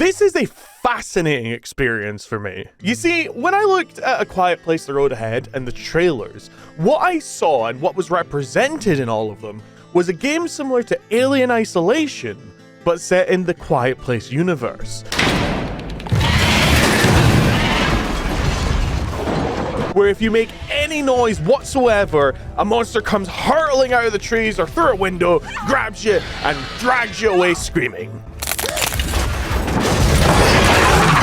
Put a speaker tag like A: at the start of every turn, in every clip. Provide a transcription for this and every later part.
A: This is a fascinating experience for me. You see, when I looked at A Quiet Place: The Road Ahead and the trailers, what I saw and what was represented in all of them was a game similar to Alien Isolation, but set in the Quiet Place universe. Where if you make any noise whatsoever, a monster comes hurtling out of the trees or through a window, grabs you, and drags you away screaming.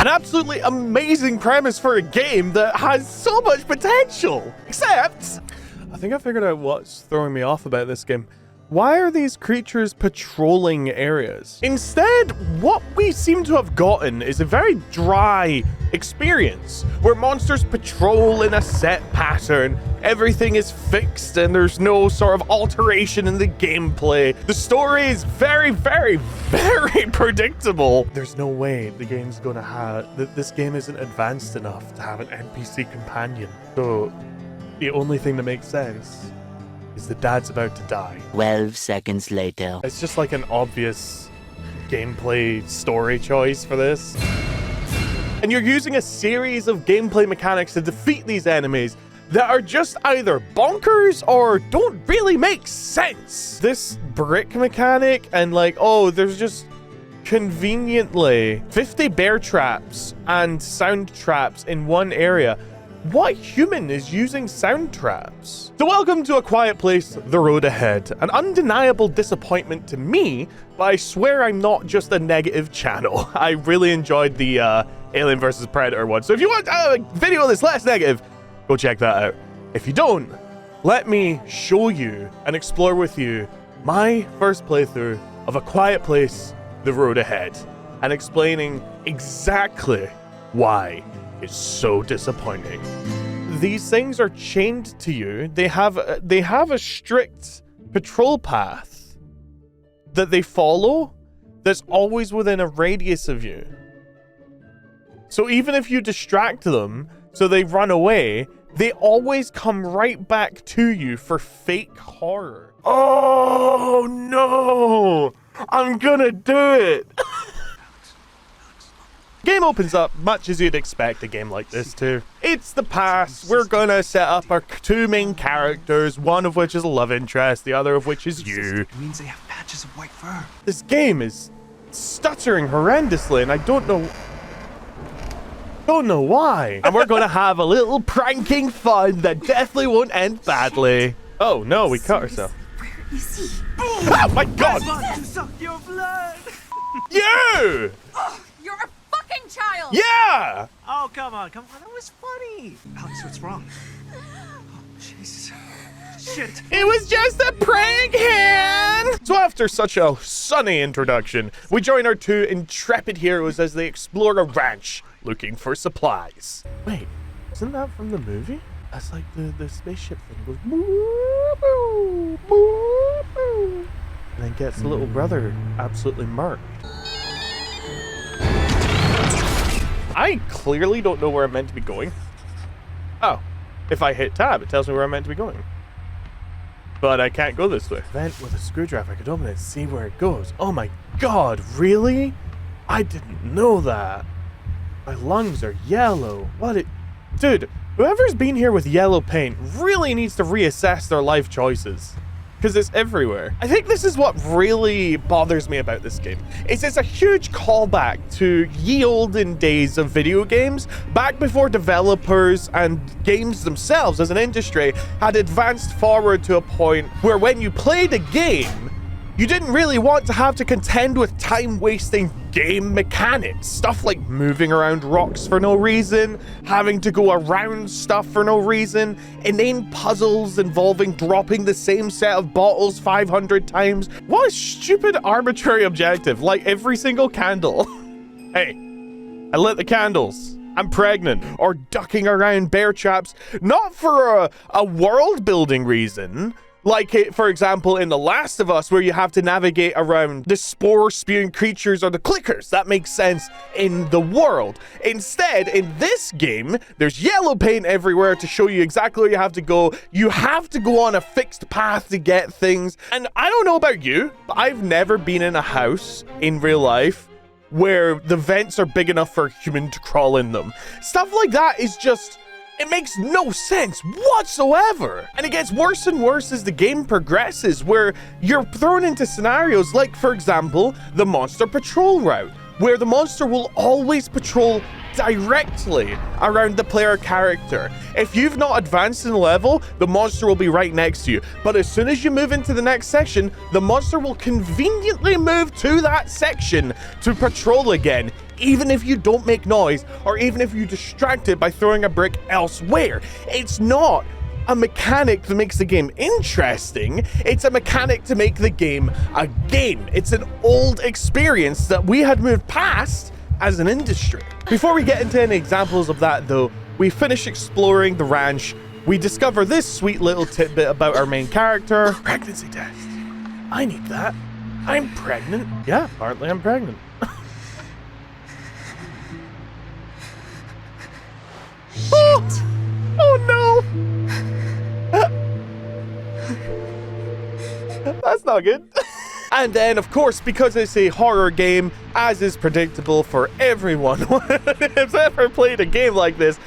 A: An absolutely amazing premise for a game that has so much potential. Except, I think I figured out what's throwing me off about this game. Why are these creatures patrolling areas? Instead, what we seem to have gotten is a very dry experience where monsters patrol in a set pattern. Everything is fixed and there's no sort of alteration in the gameplay. The story is very, very, very predictable. There's no way the game's gonna have, this game isn't advanced enough to have an NPC companion. So the only thing that makes sense is the dad's about to die.
B: 12 seconds later.
A: It's just like an obvious gameplay story choice for this. And you're using a series of gameplay mechanics to defeat these enemies that are just either bonkers or don't really make sense. This brick mechanic and like, oh, there's just conveniently 50 bear traps and sound traps in one area. What human is using sound traps? So welcome to A Quiet Place: The Road Ahead. An undeniable disappointment to me, but I swear I'm not just a negative channel. I really enjoyed the Alien vs. Predator one. So if you want a video that's less negative, go check that out. If you don't, let me show you and explore with you my first playthrough of A Quiet Place: The Road Ahead, and explaining exactly why it's so disappointing. These things are chained to you. They have a strict patrol path that they follow that's always within a radius of you. So even if you distract them so they run away, they always come right back to you for fake horror. Oh no! I'm gonna do it! Game opens up much as you'd expect a game like this to. It's the past. We're gonna set up our two main characters, one of which is a love interest, the other of which is you.
C: It means they have patches of white fur.
A: This game is stuttering horrendously, and I don't know why. And we're gonna have a little pranking fun that definitely won't end badly. Oh no, we cut ourselves.
D: Where is he?
A: Oh my god!
C: To suck your blood.
A: You!
D: Oh, you're a fucking child!
A: Yeah!
C: Oh, come on. That was funny. Alex, what's wrong? Oh, Jesus. Shit.
A: It was just a prank hand! So after such a sunny introduction, we join our two intrepid heroes as they explore a ranch looking for supplies. Wait, isn't that from the movie? That's like the spaceship thing. It goes boo, boo, boo, boo, and then gets the little brother absolutely murked. I clearly don't know where I'm meant to be going. Oh, if I hit tab, it tells me where I'm meant to be going. But I can't go this way. Vent with a screwdriver. I could open it and see where it goes. Oh my god, really? I didn't know that. My lungs are yellow. Dude, whoever's been here with yellow paint really needs to reassess their life choices. Because it's everywhere. I think this is what really bothers me about this game. It's a huge callback to ye olden days of video games, back before developers and games themselves as an industry had advanced forward to a point where when you played a game, you didn't really want to have to contend with time-wasting game mechanics. Stuff like moving around rocks for no reason, having to go around stuff for no reason, inane puzzles involving dropping the same set of bottles 500 times. What a stupid arbitrary objective, like every single candle. Hey, I lit the candles. I'm pregnant. Or ducking around bear traps, not for a world-building reason, like, for example, in The Last of Us, where you have to navigate around the spore-spewing creatures or the clickers. That makes sense in the world. Instead, in this game, there's yellow paint everywhere to show you exactly where you have to go. You have to go on a fixed path to get things. And I don't know about you, but I've never been in a house in real life where the vents are big enough for a human to crawl in them. Stuff like that is just... it makes no sense whatsoever. And it gets worse and worse as the game progresses, where you're thrown into scenarios like, for example, the monster patrol route, where the monster will always patrol directly around the player character. If you've not advanced in level, the monster will be right next to you. But as soon as you move into the next section, the monster will conveniently move to that section to patrol again, even if you don't make noise, or even if you distract it by throwing a brick elsewhere. It's not a mechanic that makes the game interesting. It's a mechanic to make the game a game. It's an old experience that we had moved past as an industry. Before we get into any examples of that though, we finish exploring the ranch. We discover this sweet little tidbit about our main character. Pregnancy test. I need that. I'm pregnant. Yeah, apparently I'm pregnant. Oh no! That's not good. And then, of course, because it's a horror game, as is predictable for everyone who's ever played a game like this.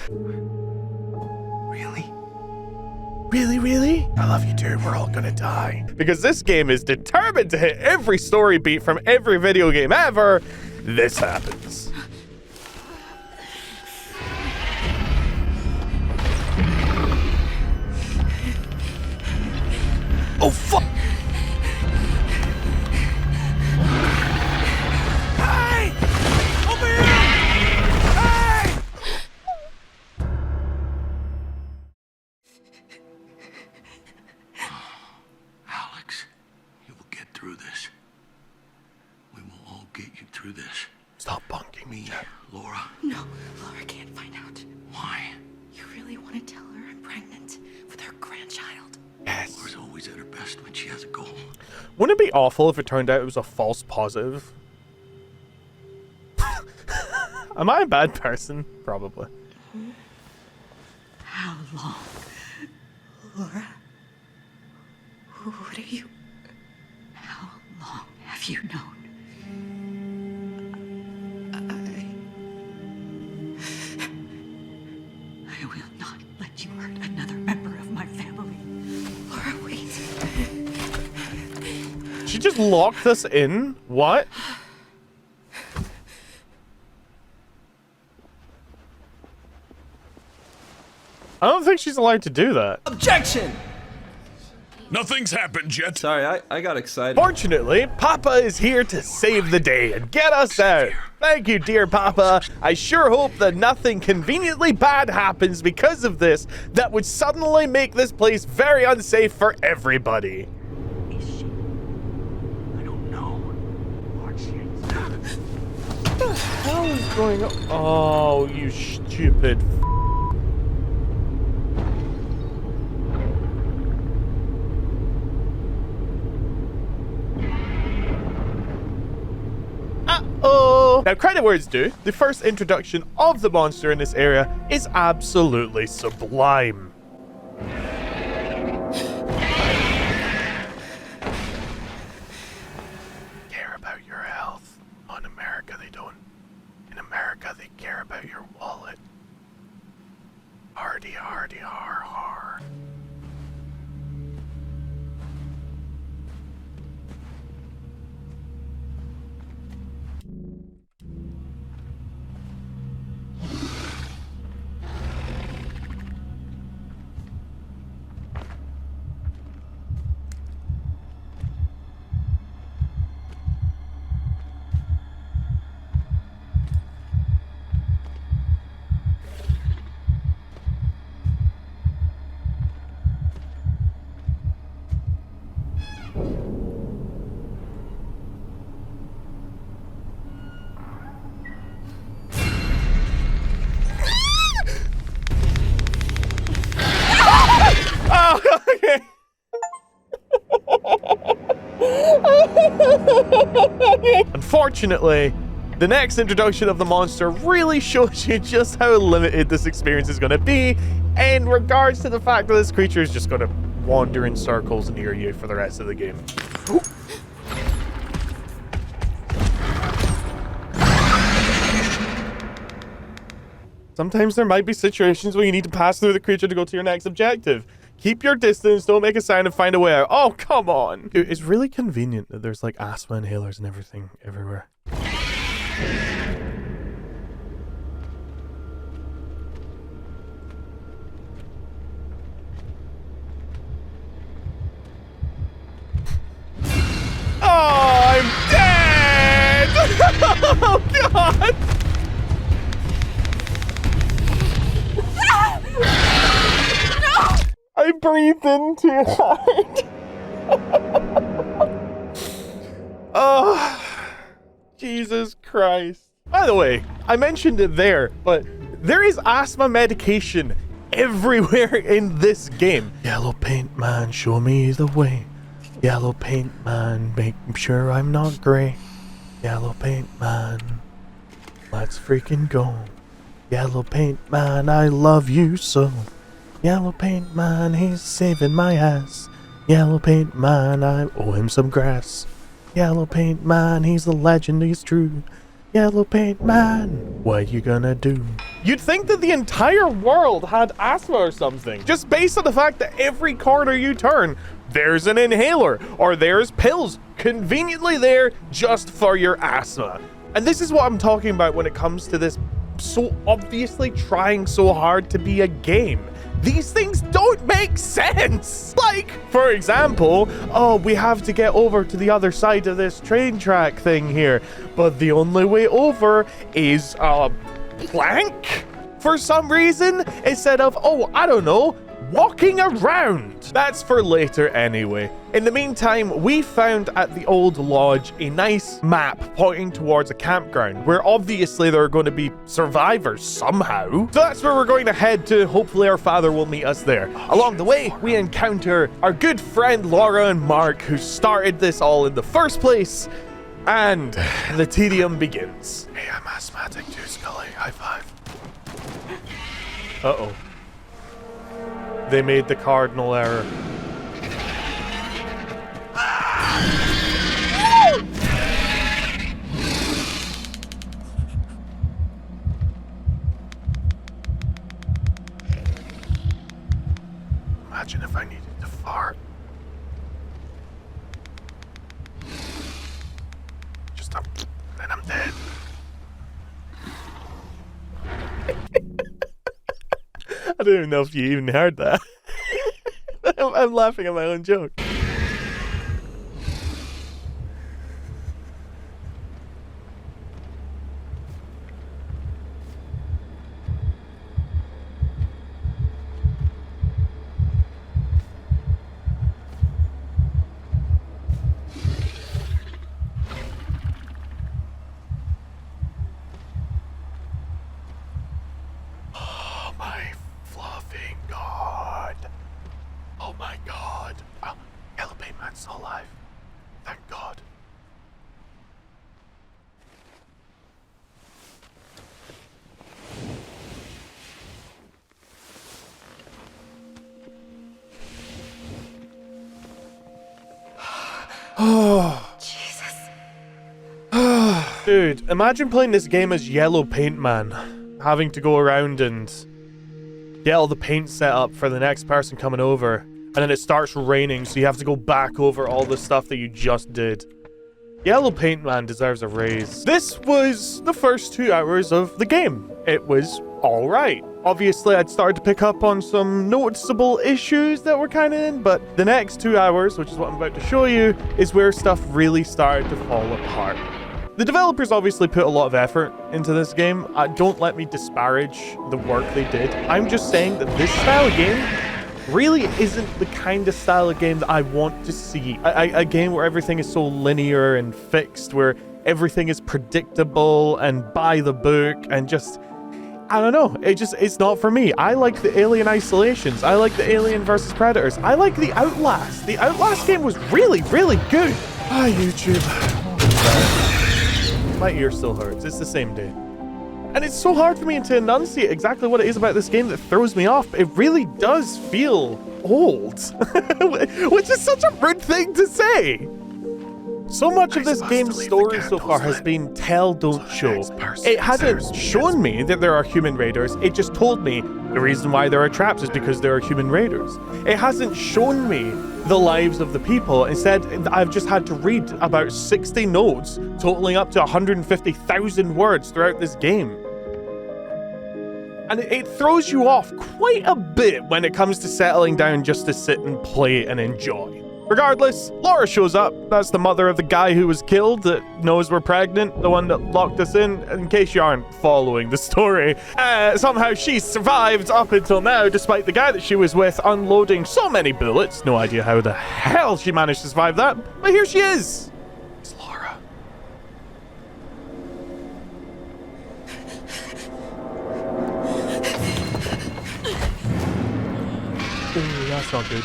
C: Really?
A: Really? I love you too, we're all gonna die. Because this game is determined to hit every story beat from every video game ever. This happens. Oh, fuck! Hey! Over here! Hey!
E: Alex, you will get through this. We will all get you through this.
A: Stop bunking
E: Me,
A: Jack.
E: Laura.
D: No, Laura can't find out.
E: Why?
D: You really want to tell her I'm pregnant with her grandchild?
A: Yes.
E: Laura's always at her best when she has a goal.
A: Wouldn't it be awful if it turned out it was a false positive? Am I a bad person? Probably.
D: How long? Laura? What have you... How long have you known? I will not let you hurt another member of my family. Laura, wait.
A: She just locked us in? What? I don't think she's allowed to do that.
F: Objection!
G: Nothing's happened yet.
F: Sorry, I got excited.
A: Fortunately, Papa is here to save the day and get us out. Thank you, dear Papa. I sure hope that nothing conveniently bad happens because of this that would suddenly make this place very unsafe for everybody.
C: Is she? I don't know. Or she is.
A: What the hell is going on? Oh, you stupid Uh-oh. Now, credit where it's due, the first introduction of the monster in this area is absolutely sublime. Care about your health. Oh, in America, they don't. In America, they care about your wallet. Hardy, hardy, har, har. Unfortunately, the next introduction of the monster really shows you just how limited this experience is going to be in regards to the fact that this creature is just going to wander in circles near you for the rest of the game. Ooh. Sometimes there might be situations where you need to pass through the creature to go to your next objective. Keep your distance, don't make a sound, and find a way out. Oh, come on. Dude, it's really convenient that there's like asthma inhalers and everything everywhere. Oh, I'm dead! Oh, God! I breathed in too hard. Oh, Jesus Christ. By the way, I mentioned it there, but there is asthma medication everywhere in this game. Yellow paint man, show me the way. Yellow paint man, make sure I'm not gray. Yellow paint man, let's freaking go. Yellow paint man, I love you so. Yellow paint man, he's saving my ass. Yellow paint man, I owe him some grass. Yellow paint man, he's a legend, he's true. Yellow paint man, what you gonna do? You'd think that the entire world had asthma or something, just based on the fact that every corner you turn, there's an inhaler, or there's pills conveniently there just for your asthma. And this is what I'm talking about when it comes to this so obviously trying so hard to be a game. These things don't make sense. Like, for example, oh, we have to get over to the other side of this train track thing here, but the only way over is a plank for some reason, instead of, oh, I don't know, walking around. That's for later anyway. In the meantime, we found at the old lodge a nice map pointing towards a campground where obviously there are going to be survivors somehow. So that's where we're going to head to. Hopefully our father will meet us there. Along the way, we encounter our good friend Laura and Mark, who started this all in the first place. And the tedium begins. Hey, I'm asthmatic too, Scully. High five. Uh-oh. They made the cardinal error. Imagine if I needed to fart. Just up, then I'm dead. I don't even know if you even heard that. I'm laughing at my own joke. Dude, imagine playing this game as Yellow Paint Man, having to go around and get all the paint set up for the next person coming over, and then it starts raining, so you have to go back over all the stuff that you just did. Yellow Paint Man deserves a raise. This was the first 2 hours of the game. It was alright. Obviously, I'd started to pick up on some noticeable issues that were kind of in, but the next 2 hours, which is what I'm about to show you, is where stuff really started to fall apart. The developers obviously put a lot of effort into this game. Don't let me disparage the work they did. I'm just saying that this style of game really isn't the kind of style of game that I want to see. A game where everything is so linear and fixed, where everything is predictable and by the book, and just, I don't know, it's not for me. I like the Alien Isolations. I like the Alien vs. Predators. I like the Outlast. The Outlast game was really, really good. Ah, YouTube. My ear still hurts. It's the same day. And it's so hard for me to enunciate exactly what it is about this game that throws me off. It really does feel old, which is such a rude thing to say. So much of this game's story so far has been tell, don't show. It hasn't shown me that there are human raiders, it just told me the reason why there are traps is because there are human raiders. It hasn't shown me the lives of the people. Instead, I've just had to read about 60 notes, totaling up to 150,000 words throughout this game. And it throws you off quite a bit when it comes to settling down just to sit and play and enjoy. Regardless, Laura shows up. That's the mother of the guy who was killed that knows we're pregnant, the one that locked us in case you aren't following the story. Somehow she survived up until now, despite the guy that she was with unloading so many bullets. No idea how the hell she managed to survive that, but here she is. It's Laura. Ooh, that's not good.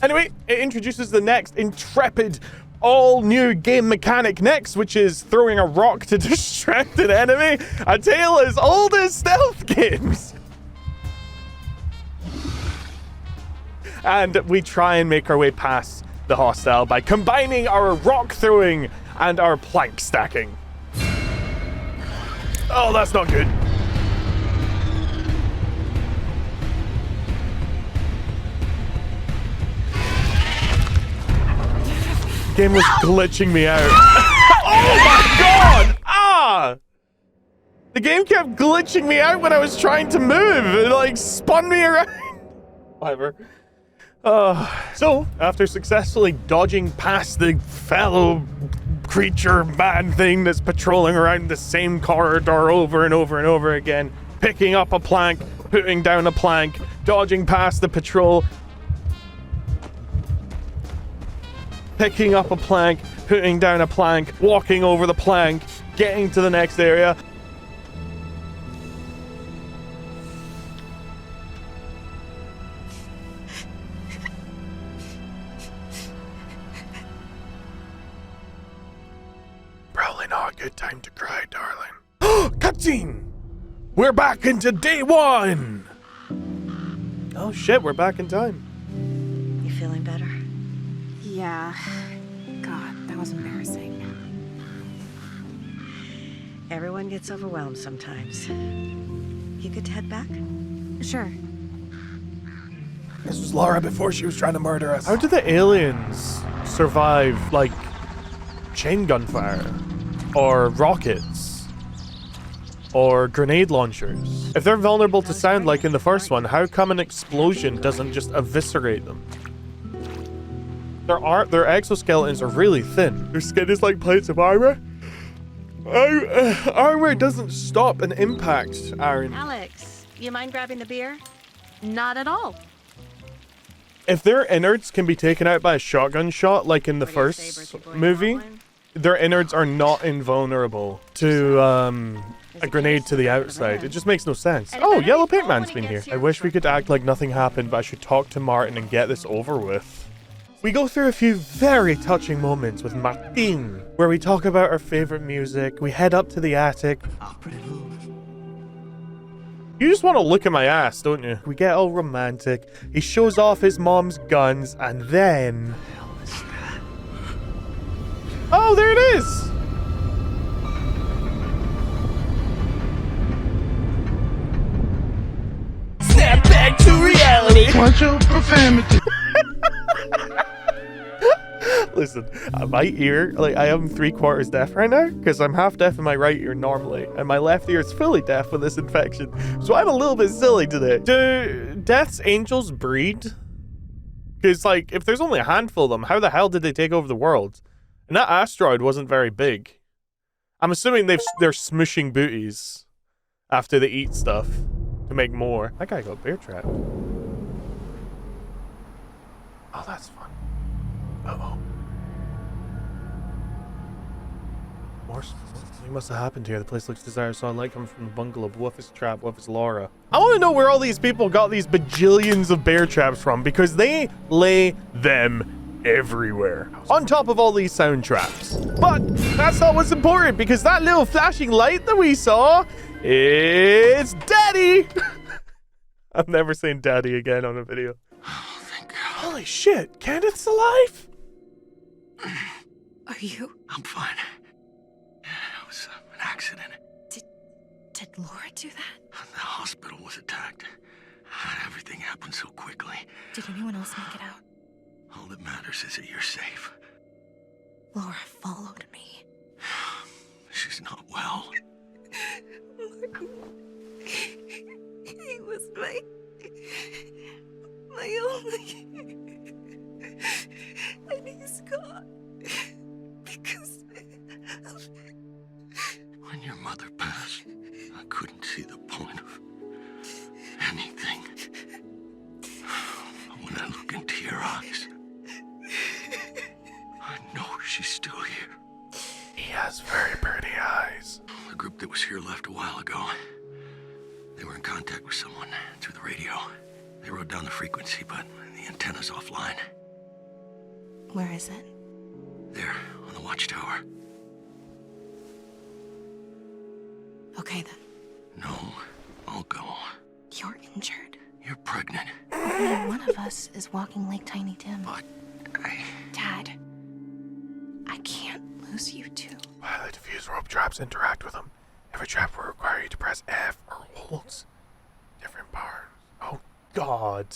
A: Anyway, it introduces the next intrepid, all-new game mechanic next, which is throwing a rock to distract an enemy. A tale as old as stealth games. And we try and make our way past the hostile by combining our rock throwing and our plank stacking. Oh, that's not good. Game was glitching me out. Oh my god! Ah! The game kept glitching me out when I was trying to move. It like spun me around. Whatever. So, after successfully dodging past the fellow creature man thing that's patrolling around the same corridor over and over and over again, picking up a plank, putting down a plank, dodging past the patrol, picking up a plank, putting down a plank, walking over the plank, getting to the next area. Probably not a good time to cry, darling. Cutscene! We're back into day one! Oh shit, we're back in time.
F: You feeling better?
H: Yeah. God, that was embarrassing.
F: Everyone gets overwhelmed sometimes. You good to head back?
H: Sure.
A: This was Laura before she was trying to murder us. How did the aliens survive, like, chain gunfire? Or rockets? Or grenade launchers? If they're vulnerable to sound like in the first one, how come an explosion doesn't just eviscerate them? Their exoskeletons are really thin. Their skin is like plates of armor. Armor doesn't stop an impact, Aaron.
F: Alex, you mind grabbing the beer?
H: Not at all.
A: If their innards can be taken out by a shotgun shot, like in the first movie, their innards are not invulnerable to a grenade to the outside. It just makes no sense. Oh, Yellow Paint Man's been here. I wish we could act like nothing happened, but I should talk to Martin and get this over with. We go through a few very touching moments with Martin, where we talk about our favorite music, we head up to the attic. You just want to look at my ass, don't you? We get all romantic, he shows off his mom's guns, and then... Oh, there it is! Snap back to reality!
E: Watch your profanity.
A: Listen, my ear, like, I am 3/4 deaf right now, because I'm half deaf in my right ear normally, and my left ear is fully deaf with this infection, so I'm a little bit silly today. Do Death's angels breed? Because, like, if there's only a handful of them, how the hell did they take over the world? And that asteroid wasn't very big. I'm assuming they're smushing booties after they eat stuff to make more. That guy got bear trapped. Oh, that's fun. Uh-oh. Something must have happened here. The place looks desirous. Saw a light coming from the bungalow. What if it's a trap? What if it's Laura? I want to know where all these people got these bajillions of bear traps from, because they lay them everywhere, on top of all these sound traps. But that's not what's important, because that little flashing light that we saw, it's Daddy! I'm never saying Daddy again on a video.
E: Oh, thank God.
A: Holy shit, Kenneth's alive?
D: Are you?
E: I'm fine. It was an accident.
D: Did Laura do that?
E: The hospital was attacked. Everything happened so quickly.
D: Did anyone else make it out?
E: All that matters is that you're safe.
D: Laura followed me.
E: She's not well.
D: He was my only. And he's gone. Because of it.
E: When your mother passed, I couldn't see the point of anything. But when I look into your eyes, I know she's still here.
A: He has very pretty eyes.
E: The group that was here left a while ago. They were in contact with someone through the radio. They wrote down the frequency, but the antenna's offline.
D: Where is it?
E: There, on the watchtower.
D: Okay then.
E: No, I'll go.
D: You're injured.
E: You're pregnant.
D: Only one of us is walking Lake Tiny Tim.
E: But
D: Dad, I can't lose you two.
A: While the diffuse rope traps interact with them, every trap will require you to press F or hold different bars. Oh, God.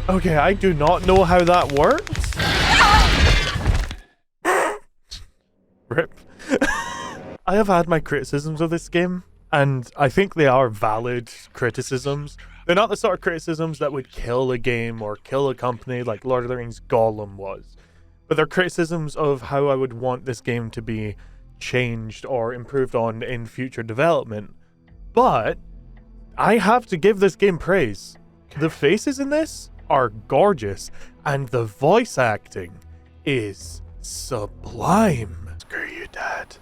A: Okay, I do not know how that works. Rip. I have had my criticisms of this game, and I think they are valid criticisms. They're not the sort of criticisms that would kill a game or kill a company like Lord of the Rings Gollum was. But they're criticisms of how I would want this game to be changed or improved on in future development. But I have to give this game praise. The faces in this are gorgeous, and the voice acting is sublime. Screw you, Dad.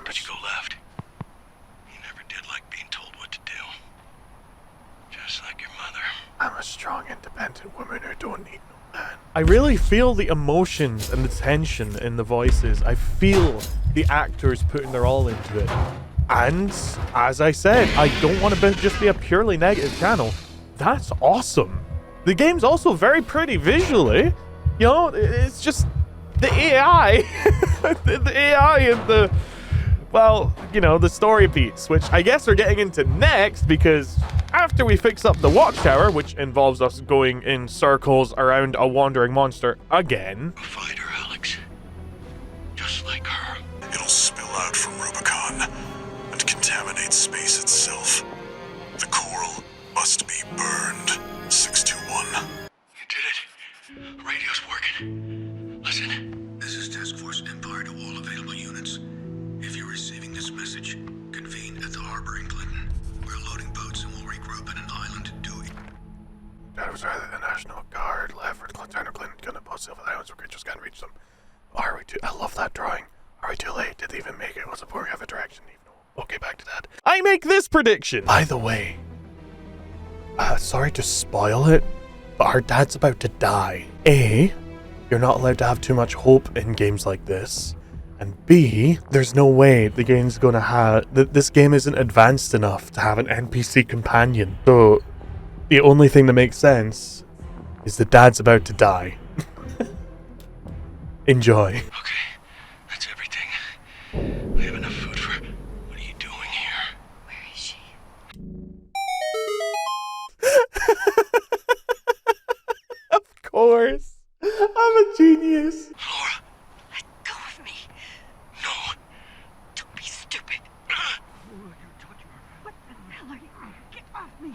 E: Did you go left? You never did like being told what to do. Just like your mother.
A: I'm a strong, independent woman who don't need no man. I really feel the emotions and the tension in the voices. I feel the actors putting their all into it. And, as I said, I don't want to just be a purely negative channel. That's awesome. The game's also very pretty visually. You know, it's just the AI. the AI and the, well, you know, the story beats, which I guess we're getting into next, because after we fix up the watchtower, which involves us going in circles around a wandering monster again.
E: A fighter, Alex. Just like her.
I: It'll spill out from Rubicon and contaminate space itself. The coral must be burned. 621.
E: You did it. Radio's working. Listen.
I: This is Task Force Empire to all available units. If you're receiving this message, convene at the harbor in Clinton. We're loading boats and we'll regroup at an island due.
A: That was either the National Guard, left for Lieutenant Clinton, gonna post over the islands where creatures can't reach them. Are we too? I love that drawing. Are we too late? Did they even make it? Was it before we have a direction? Okay, back to that. I make this prediction. By the way, sorry to spoil it, but our dad's about to die. A, you're not allowed to have too much hope in games like this. And B, there's no way the game's gonna have, this game isn't advanced enough to have an NPC companion. So, the only thing that makes sense is the dad's about to die. Enjoy.
E: Okay, that's everything. We have enough food for... What are you doing here?
D: Where is she?
A: Of course. I'm a genius.
E: Laura,
D: Let go of me.
E: no.
D: Don't be stupid. What the hell are you? Get off me.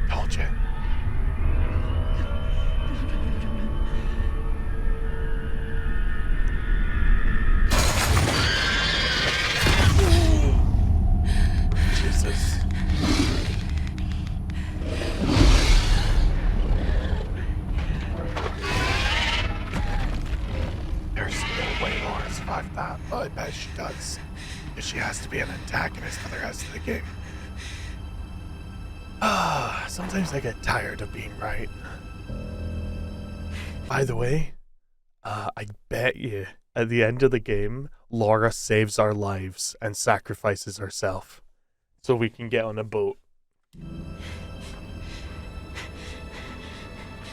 A: Told you. Jesus. be an antagonist for the rest of the game. Sometimes I get tired of being right. By the way, I bet you at the end of the game, Laura saves our lives and sacrifices herself so we can get on a boat.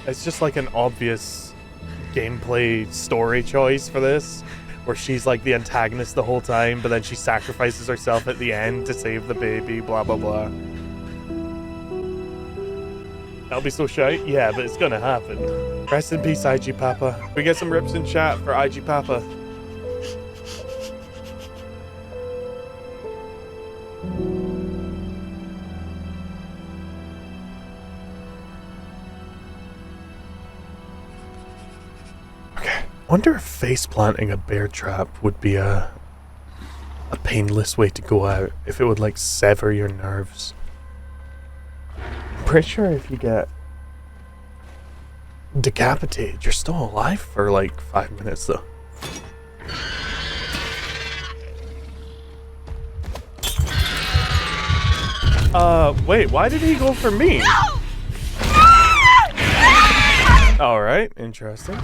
A: It's just like an obvious gameplay story choice for this, where she's like the antagonist the whole time, but then she sacrifices herself at the end to save the baby, blah blah blah. That'll be so shite. Yeah, but it's gonna happen. Rest in peace, IG Papa. We get some rips in chat for IG Papa. Okay. Wonder if face planting a bear trap would be a painless way to go out, if it would like sever your nerves. I'm pretty sure if you get decapitated, you're still alive for like 5 minutes though. Wait, why did he go for me? No! Alright, interesting.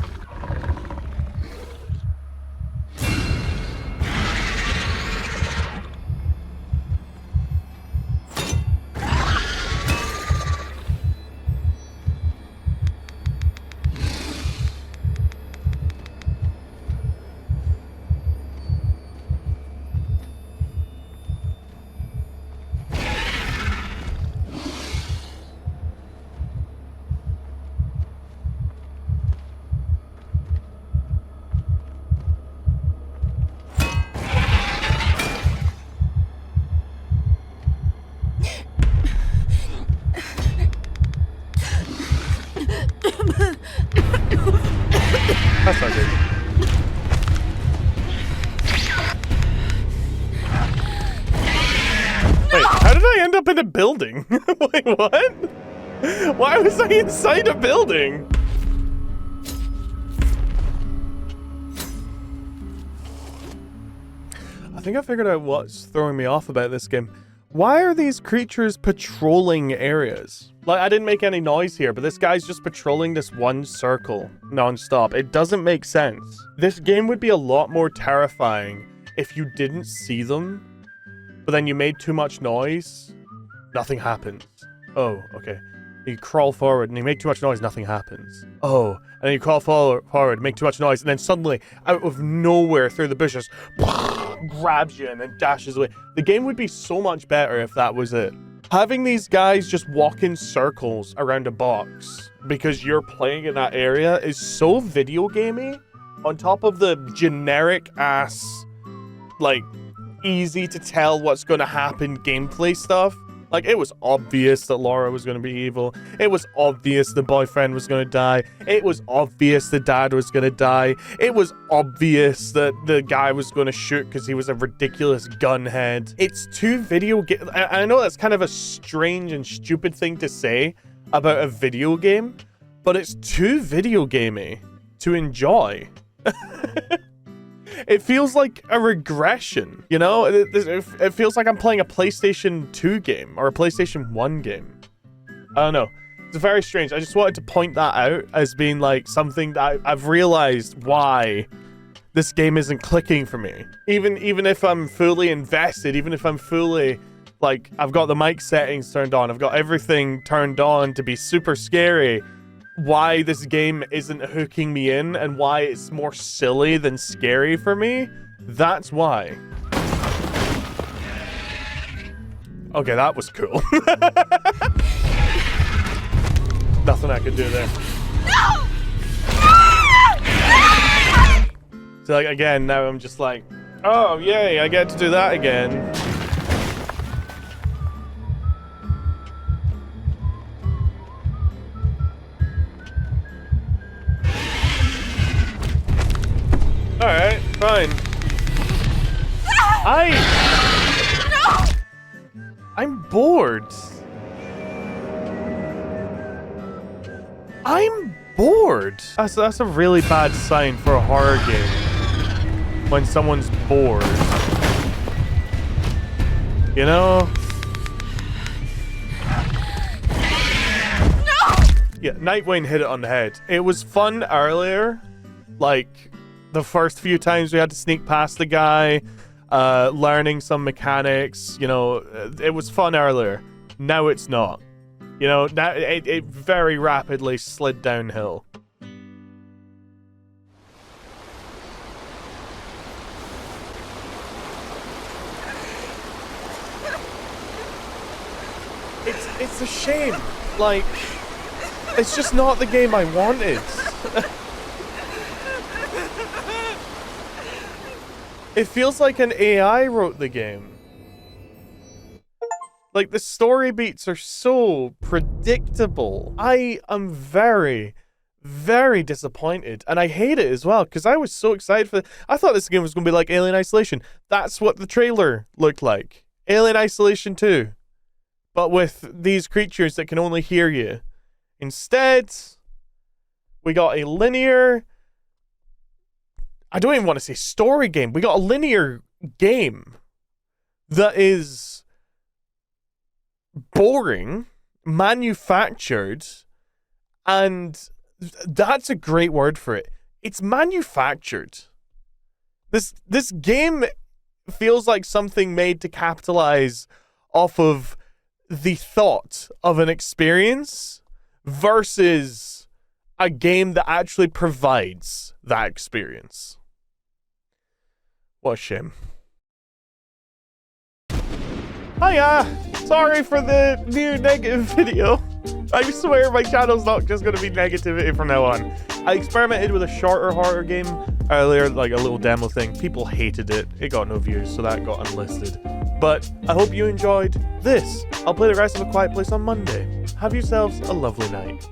A: That's not good. Wait, how did I end up in a building? Wait, what? Why was I inside a building? I think I figured out what's throwing me off about this game. Why are these creatures patrolling areas? Like, I didn't make any noise here, but this guy's just patrolling this one circle non-stop. It doesn't make sense. This game would be a lot more terrifying if you didn't see them, but then you made too much noise, nothing happens. Oh, okay. You crawl forward and you make too much noise, nothing happens. Oh, and then you crawl forward, make too much noise, and then suddenly, out of nowhere through the bushes, grabs you and then dashes away. The game would be so much better if that was it. Having these guys just walk in circles around a box because you're playing in that area is so video gamey, on top of the generic ass, like, easy to tell what's going to happen gameplay stuff. Like, it was obvious that Laura was going to be evil. It was obvious the boyfriend was going to die. It was obvious the dad was going to die. It was obvious that the guy was going to shoot because he was a ridiculous gunhead. It's too video game. I know that's kind of a strange and stupid thing to say about a video game, but it's too video gamey to enjoy. It feels like a regression, you know? It feels like I'm playing a PlayStation 2 game or a PlayStation 1 game. I don't know. It's very strange. I just wanted to point that out as being like something that I've realized why this game isn't clicking for me. Even if I'm fully invested, even if I'm fully, like, I've got the mic settings turned on, I've got everything turned on to be super scary, why this game isn't hooking me in and why it's more silly than scary for me, that's why. Okay, that was cool. Nothing I could do there. So, like, again, now I'm just like, oh, yay, I get to do that again. Alright, fine. I'm bored. I'm bored. That's a really bad sign for a horror game. When someone's bored. You know? Yeah, Nightwing hit it on the head. It was fun earlier, like the first few times we had to sneak past the guy, learning some mechanics, you know, it was fun earlier. Now it's not. You know, now it very rapidly slid downhill. It's a shame. Like, it's just not the game I wanted. It feels like an AI wrote the game. Like, the story beats are so predictable. I am very, very disappointed. And I hate it as well, because I was so excited for I thought this game was going to be like Alien Isolation. That's what the trailer looked like. Alien Isolation 2. But with these creatures that can only hear you. Instead, we got a linear... I don't even want to say story game. We got a linear game that is boring, manufactured, and that's a great word for it. It's manufactured. This game feels like something made to capitalize off of the thought of an experience versus a game that actually provides that experience. What a shame. Hiya! Sorry for the new negative video. I swear my channel's not just going to be negativity from now on. I experimented with a shorter horror game earlier, like a little demo thing. People hated it. It got no views, so that got unlisted. But I hope you enjoyed this. I'll play the rest of A Quiet Place on Monday. Have yourselves a lovely night.